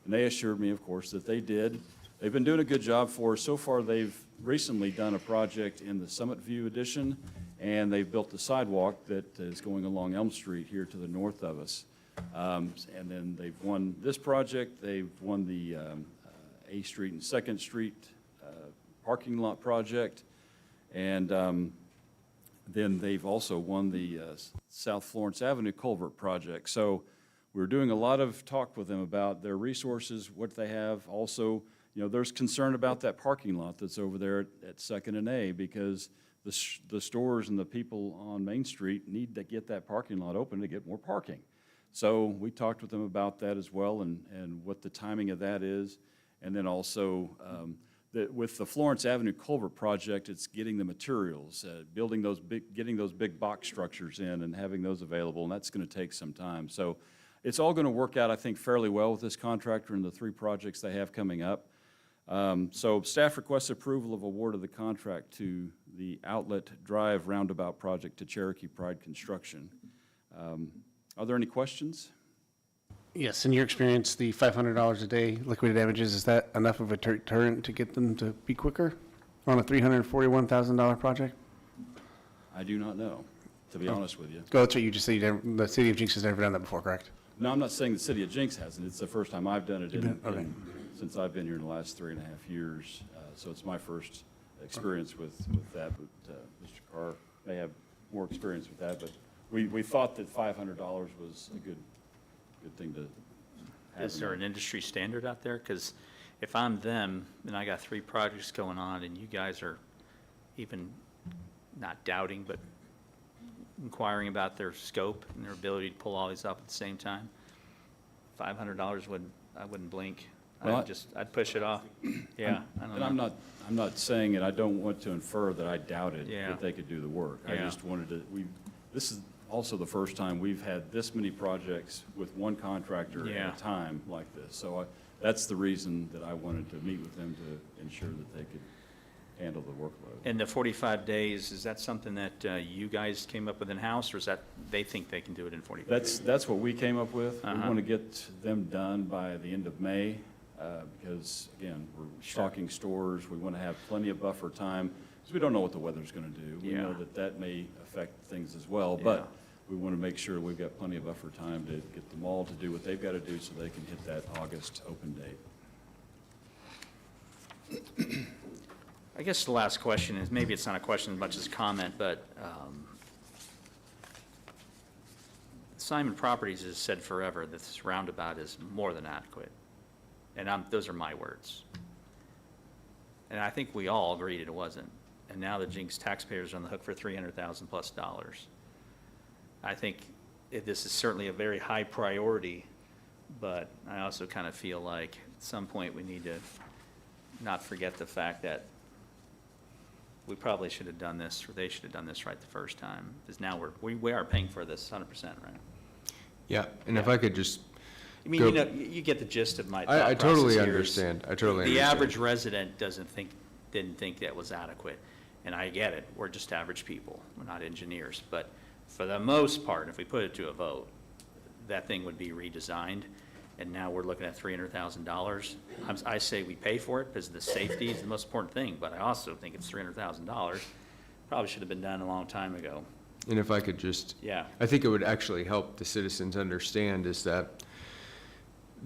and they assured me, of course, that they did. They've been doing a good job for us. So far, they've recently done a project in the Summit View Edition, and they've built the sidewalk that is going along Elm Street here to the north of us. And then they've won this project. They've won the A Street and 2nd Street parking lot project. And then they've also won the South Florence Avenue culvert project. So we're doing a lot of talk with them about their resources, what they have. Also, there's concern about that parking lot that's over there at 2nd and A because the stores and the people on Main Street need to get that parking lot open to get more parking. So we talked with them about that as well and what the timing of that is. And then also with the Florence Avenue culvert project, it's getting the materials, getting those big box structures in and having those available, and that's going to take some time. So it's all going to work out, I think, fairly well with this contractor and the 3 projects they have coming up. So staff requests approval of award of the contract to the Outlet Drive Roundabout project to Cherokee Pride Construction. Are there any questions? Yes, in your experience, the $500 a day liquidated damages, is that enough of a deterrent to get them to be quicker on a $341,000 project? I do not know, to be honest with you. Go, that's what you just said, the city of Jenks has never done that before, correct? No, I'm not saying the city of Jenks hasn't. It's the first time I've done it Okay. since I've been here in the last 3.5 years. So it's my first experience with that, but Mr. Carr may have more experience with that, but we thought that $500 was a good thing to have. Is there an industry standard out there? Because if I'm them, and I got 3 projects going on, and you guys are even not doubting, but inquiring about their scope and their ability to pull all these up at the same time, $500 I wouldn't blink. Well, I'd push it off. Yeah, I don't And know. I'm not saying, and I don't want to infer that I doubted Yeah. that they could do the work. I Yeah. just wanted to, this is also the first time we've had this many projects with one contractor Yeah. at a time like this. So that's the reason that I wanted to meet with them to ensure that they could handle the workload. And the 45 days, is that something that you guys came up with in-house, or is that they think they can do it in 45 days? That's what we came up with. We Uh-huh. want to get them done by the end of May, because, again, we're stocking stores. We want to have plenty of buffer time, because we don't know what the weather's going to do. We know Yeah. that may affect things as well, Yeah. but we want to make sure we've got plenty of buffer time to get them all to do what they've got to do so they can hit that August open date. I guess the last question is, maybe it's not a question as much as a comment, but Simon Properties has said forever that this roundabout is more than adequate. And those are my words. And I think we all agreed it wasn't. And now the Jenks taxpayers are on the hook for $300,000 plus. I think this is certainly a very high priority, but I also kind of feel like at some point we need to not forget the fact that we probably should have done this, or they should have done this right the first time, because now we are paying for this 100%, right? Yeah, and if Yeah. I could just, I mean, Go- you know, you get the gist of my thought I process totally here is understand. I totally The understand. average resident didn't think that was adequate, and I get it, we're just average people, we're not engineers, but for the most part, if we put it to a vote, that thing would be redesigned, and now we're looking at $300,000. I say we pay for it, because the safety is the most important thing, but I also think it's $300,000. Probably should have been done a long time ago. and if I could just, Yeah. I think it would actually help the citizens understand is that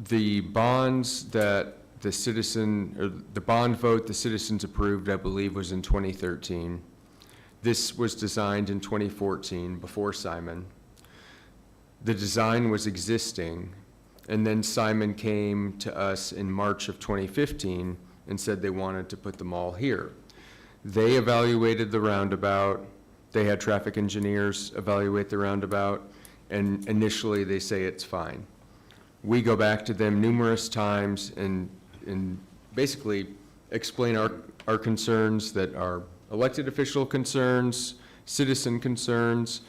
the bonds that the citizen, or the bond vote the citizens approved, I believe, was in 2013. This was designed in 2014, before Simon. The design was existing, and then Simon came to us in March of 2015 and said they wanted to put them all here. They evaluated the roundabout, they had traffic engineers evaluate the roundabout, and initially they say it's fine. We go back to them numerous times and basically explain our concerns that are elected official concerns, citizen concerns,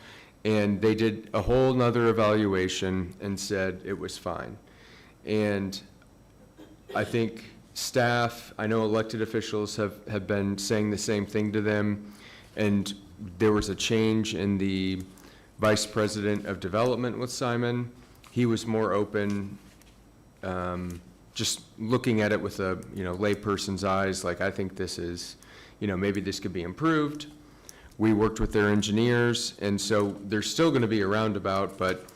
and they did a whole nother evaluation and said it was fine. And I think staff, I know elected officials have been saying the same thing to them, and there was a change in the vice president of development with Simon. He was more open, just looking at it with a, layperson's eyes, like, I think this is, maybe this could be improved. We worked with their engineers, and so there's still gonna be a roundabout, but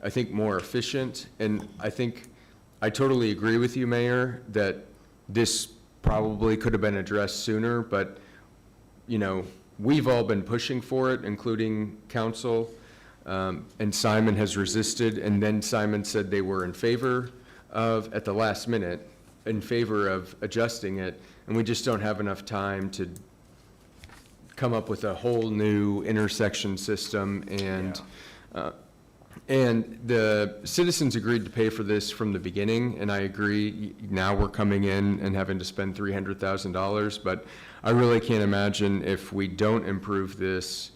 I think more efficient. And I totally agree with you, Mayor, that this probably could have been addressed sooner, but, we've all been pushing for it, including council, and Simon has resisted, and then Simon said they were in favor of, at the last minute, in favor of adjusting it, and we just don't have enough time to come up with a whole new intersection system, and the citizens agreed to pay for this from the beginning, and I agree, now we're coming in and having to spend $300,000, but I really can't imagine if we don't improve this,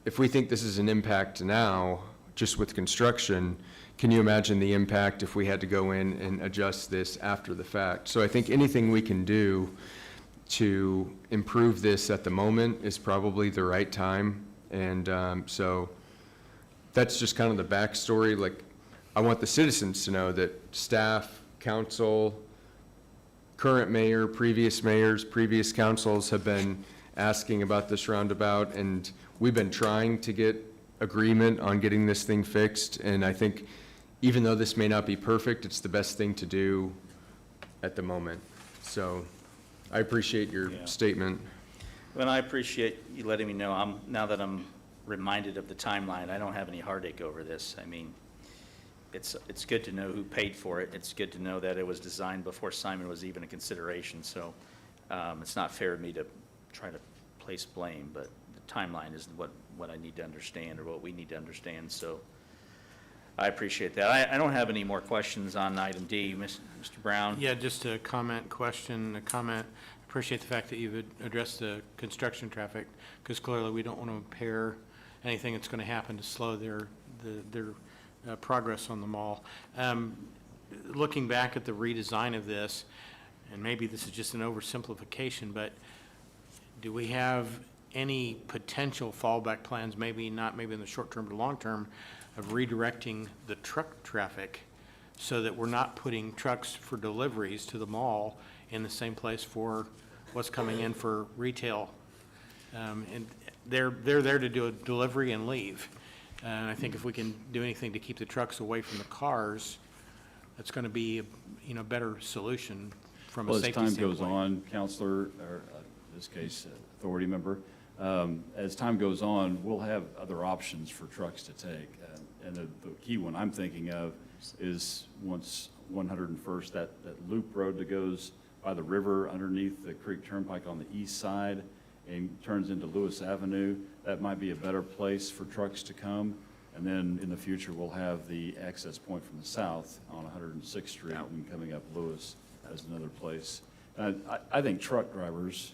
if we think this is an impact now, just with construction, can you imagine the impact if we had to go in and adjust this after the fact? So I think anything we can do to improve this at the moment is probably the right time. And so that's just kind of the backstory. Like, I want the citizens to know that staff, council, current mayor, previous mayors, previous councils have been asking about this roundabout, and we've been trying to get agreement on getting this thing fixed. And I think even though this may not be perfect, it's the best thing to do at the moment. So I appreciate your Yeah. statement. Well, I appreciate you letting me know. Now that I'm reminded of the timeline, I don't have any heartache over this. I mean, it's good to know who paid for it. It's good to know that it was designed before Simon was even a consideration. So it's not fair of me to try to place blame, but the timeline is what I need to understand, or what we need to understand. So I appreciate that. I don't have any more questions on item D. Mr. Brown? Yeah, just a question. Appreciate the fact that you've addressed the construction traffic, because clearly we don't want to impair anything that's going to happen to slow their progress on the mall. Looking back at the redesign of this, and maybe this is just an oversimplification, but do we have any potential fallback plans, maybe in the short term to long term, of redirecting the truck traffic so that we're not putting trucks for deliveries to the mall in the same place for what's coming in for retail? And they're there to do a delivery and leave. And I think if we can do anything to keep the trucks away from the cars, that's going to be a better solution from a Well, safety as time standpoint. goes on, Counselor, or in this case, authority member, as time goes on, we'll have other options for trucks to take. And the key one I'm thinking of is once 101st, that loop road that goes by the river underneath the Creek Turnpike on the east side and turns into Lewis Avenue, that might be a better place for trucks to come. And then in the future, we'll have the access point from the south on 106th Street and coming up Lewis as another place. I think truck drivers,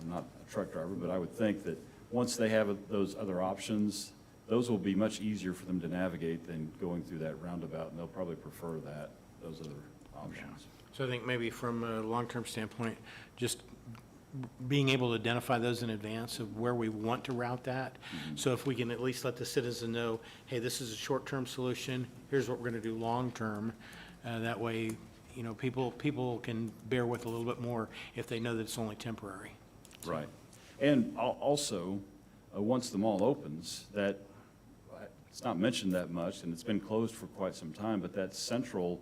I'm not a truck driver, but I would think that once they have those other options, those will be much easier for them to navigate than going through that roundabout, and they'll probably prefer those other options. So I think maybe from a long-term standpoint, just being able to identify those in advance of where we want to route that. So if we can at least let the citizen know, hey, this is a short-term solution, here's what we're going to do long-term. That way, people can bear with a little bit more if they know that it's only temporary. Right. And also, once the mall opens, it's not mentioned that much, and it's been closed for quite some time, but that central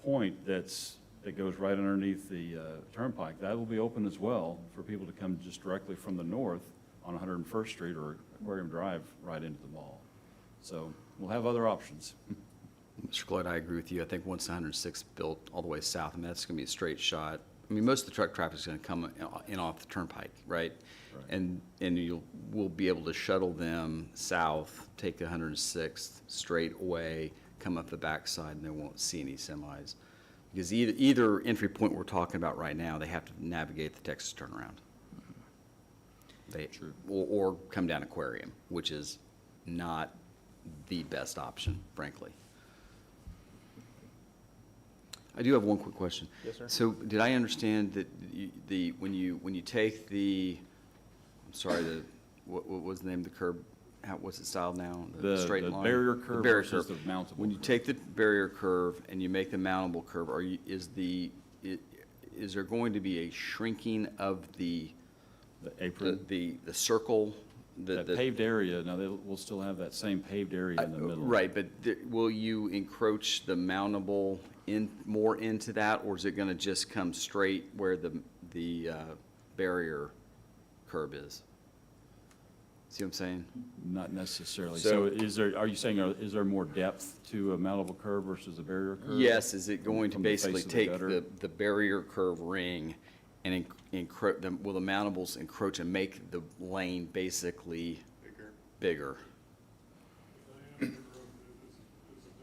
point that goes right underneath the turnpike, that will be open as well for people to come just directly from the north on 101st Street or Aquarium Drive right into the mall. So we'll have other options. Mr. Floyd, I agree with you. I think once 106 built all the way south, I mean, that's going to be a straight shot. I mean, most of the truck traffic is going to come in off the turnpike, right? And we'll be able to shuttle them south, take the 106th straight away, come up the backside, and they won't see any semis. Because either entry point we're talking about right now, they have to navigate the Texas turnaround. Or come down Aquarium, which is not the best option, frankly. I do have one quick question. Yes, sir. So did I understand that when you take what was the name of the curb? What's it styled now? Straight line? Barrier curve versus the mountable When you curve. take the barrier curve and you make the mountable curve, is there going to be a shrinking of the apron, the circle? that paved area, now we'll still have that same paved area in the middle. Right, but will you encroach the mountable more into that, or is it going to just come straight where the barrier curb is? See what I'm saying? Not necessarily. So- Are you saying, is there more depth to a mountable curve versus a barrier curve? Yes, is it going to From the face basically of the take gutter? the barrier curve ring and will the mountables encroach and make the lane basically bigger? Is the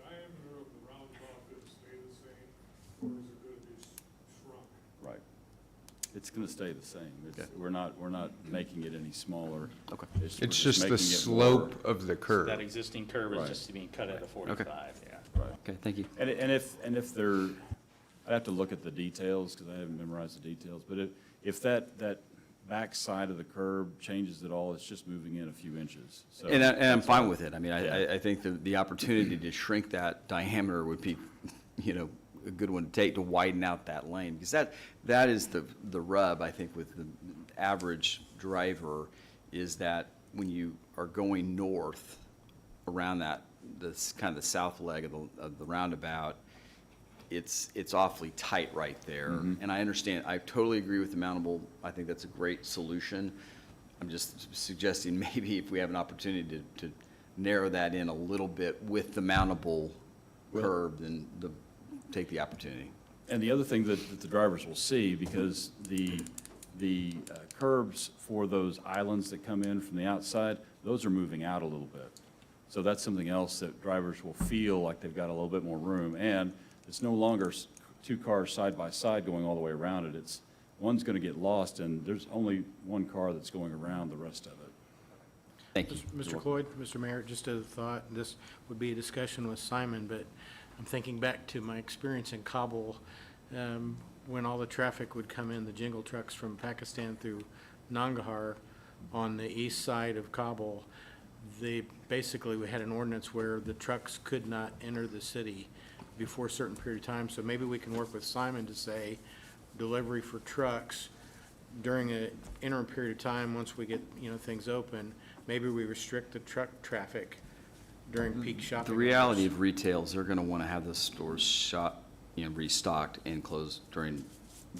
diameter of the roundabout going to stay the same, or is it going to be shrunk? Right. It's going to stay the same. Okay. We're not making it any smaller. Okay. we're It's just the making it slope of the That curve. existing curve is Right. just being cut at a 45, yeah. more- Right. Okay, thank you. And if there, I have to look at the details because I haven't memorized the details, but if that back side of the curb changes at all, it's just moving in a few inches. So And I'm that's fine all. with it. I mean, Yeah. I think the opportunity to shrink that diameter would be, a good one to take to widen out that lane. Because that is the rub, I think, with the average driver, is that when you are going north around this kind of the south leg of the roundabout, it's awfully tight right there. And I understand, I totally agree with the mountable. I think that's a great solution. I'm just suggesting maybe if we have an opportunity to narrow that in a little bit with the mountable curb, then take the opportunity. And the other thing that the drivers will see, because the curbs for those islands that come in from the outside, those are moving out a little bit. So that's something else that drivers will feel like they've got a little bit more room. And it's no longer two cars side by side going all the way around it. It's, one's going to get lost, and there's only one car that's going around the rest of it. Thank you. Mr. Cloyd, Mr. Mayor, just a thought, this would be a discussion with Simon, but I'm thinking back to my experience in Kabul, when all the traffic would come in, the jingle trucks from Pakistan through Nangarhar on the east side of Kabul. Basically, we had an ordinance where the trucks could not enter the city before a certain period of time, so maybe we can work with Simon to say delivery for trucks during an interim period of time, once we get, things open, maybe we restrict the truck traffic during peak shopping. The reality of retail is they're going to want to have the stores restocked and closed during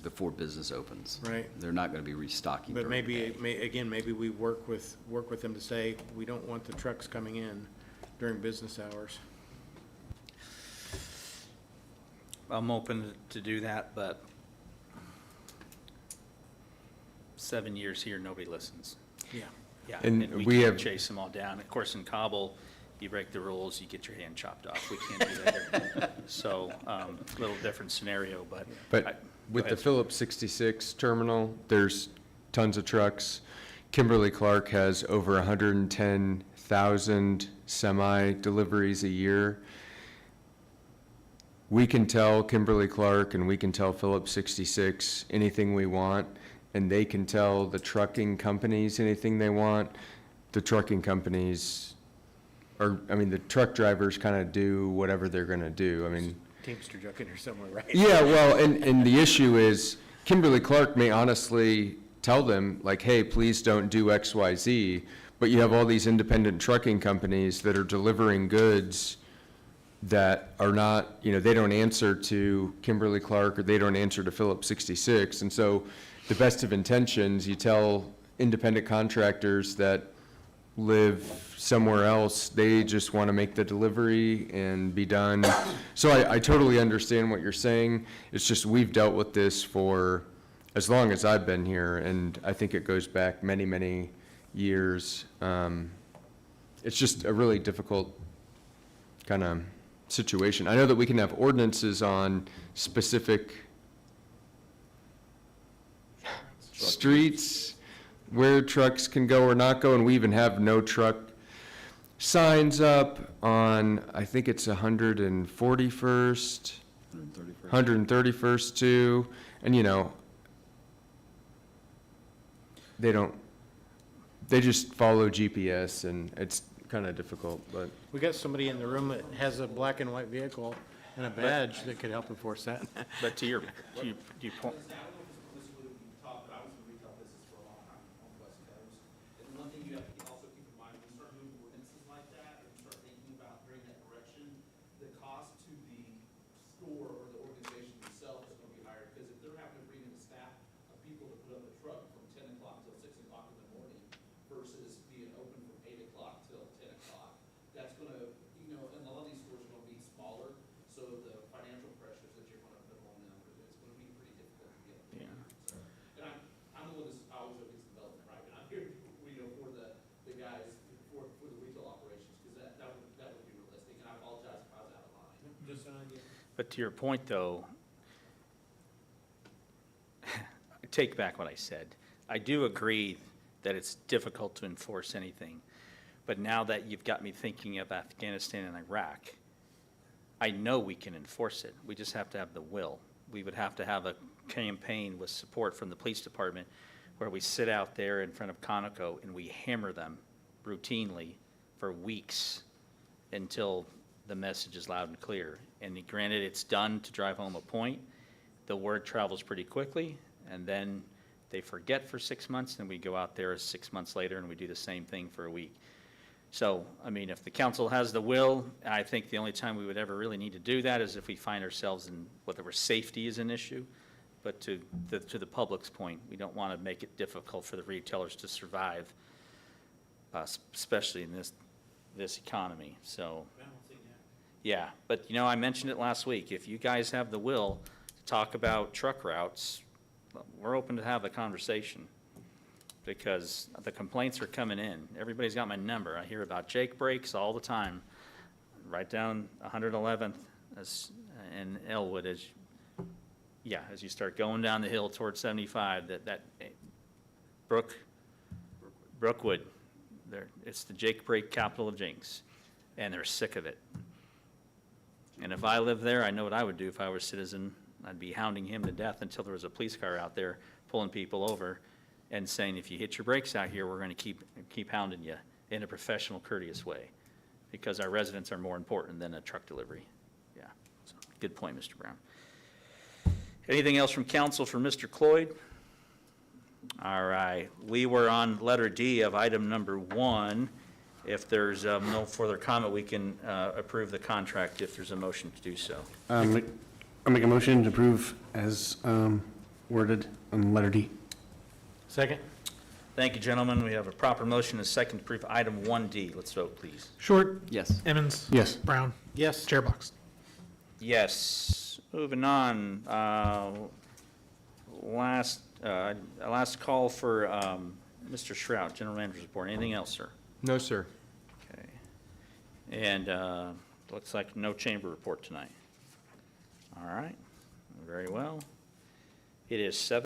before business opens. Right. They're not going to be restocking But during the day. again, maybe we work with them to say, we don't want the trucks coming in during business hours. I'm open to do that, but 7 years here, nobody listens. Yeah. Yeah, And and we we can't have- chase them all down. Of course, in Kabul, you break the rules, you get your hand chopped off. We can't do that here. So, a little different scenario, but. But with the Phillips 66 terminal, there's tons of trucks. Kimberly-Clark has over 110,000 semi-deliveries a year. We can tell Kimberly-Clark and we can tell Phillips 66 anything we want, and they can tell the trucking companies anything they want. The trucking companies the truck drivers kind of do whatever they're going to do. I mean, Teamster trucking or somewhere, right? yeah, well, and the issue is Kimberly-Clark may honestly tell them, like, hey, please don't do X, Y, Z, but you have all these independent trucking companies that are delivering goods that are not, they don't answer to Kimberly-Clark or they don't answer to Phillips 66. And so the best of intentions, you tell independent contractors that live somewhere else, they just want to make the delivery and be done. So I totally understand what you're saying. It's just we've dealt with this for as long as I've been here, and I think it goes back many, many years. It's just a really difficult kind of situation. I know that we can have ordinances on specific streets where trucks can go or not go, and we even have no truck signs up on, I think it's 141st, 131st too, and they just follow GPS, and it's kind of difficult, but. We got somebody in the room that has a black and white vehicle and a badge that could help enforce that. But to your point, One thing you have to also keep in mind, when you start moving ordinances like that, or you start thinking about during that direction, the cost to the store or the organization themselves is going to be higher, because if they're having to bring in a staff of people to put up a truck from 10 o'clock till 6 o'clock in the morning versus being open from 8 o'clock till 10 o'clock, that's going to, and a lot of these stores are going to be smaller, so the financial pressures that you're going to put on them, it's going to be pretty difficult to get. Yeah. So, and I'm the one that's always against development, right? And I'm here, for the guys, for the retail operations, because that would be realistic, and I apologize if I was out of line. but to your point, though, I take back what I said. I do agree that it's difficult to enforce anything, but now that you've got me thinking of Afghanistan and Iraq, I know we can enforce it. We just have to have the will. We would have to have a campaign with support from the police department where we sit out there in front of Conoco and we hammer them routinely for weeks until the message is loud and clear. And granted, it's done to drive home a point. The word travels pretty quickly, and then they forget for 6 months, and we go out there 6 months later and we do the same thing for a week. So, if the council has the will, I think the only time we would ever really need to do that is if we find ourselves in whether safety is an issue. but to the public's point, we don't want to make it difficult for the retailers to survive, especially in this economy, so. Yeah, but you know, I mentioned it last week. If you guys have the will to talk about truck routes, we're open to have the conversation because the complaints are coming in. Everybody's got my number. I hear about Jake breaks all the time, right down 111th in Elwood as you start going down the hill towards 75, that Brookwood, it's the Jake break capital of Jenks, and they're sick of it. And if I lived there, I know what I would do if I were a citizen. I'd be hounding him to death until there was a police car out there pulling people over and saying, if you hit your brakes out here, we're going to keep hounding you in a professional, courteous way, because our residents are more important than a truck delivery. Yeah, so, good point, Mr. Brown. Anything else from council for Mr. Cloyd? All right, we were on letter D of item number 1. If there's no further comment, we can approve the contract if there's a motion to do so. I'll make a motion to approve as worded on letter D. Second? Thank you, gentlemen. We have a proper motion and a second to approve item 1D. Let's vote, please. Short. Yes. Emmons. Yes. Brown. Yes. Chairbox. Yes. Moving on. Last call for Mr. Shrout, General Manager's report. Anything else, sir? No, sir. Okay. And looks like no chamber report tonight. All right. Very well. It is 7.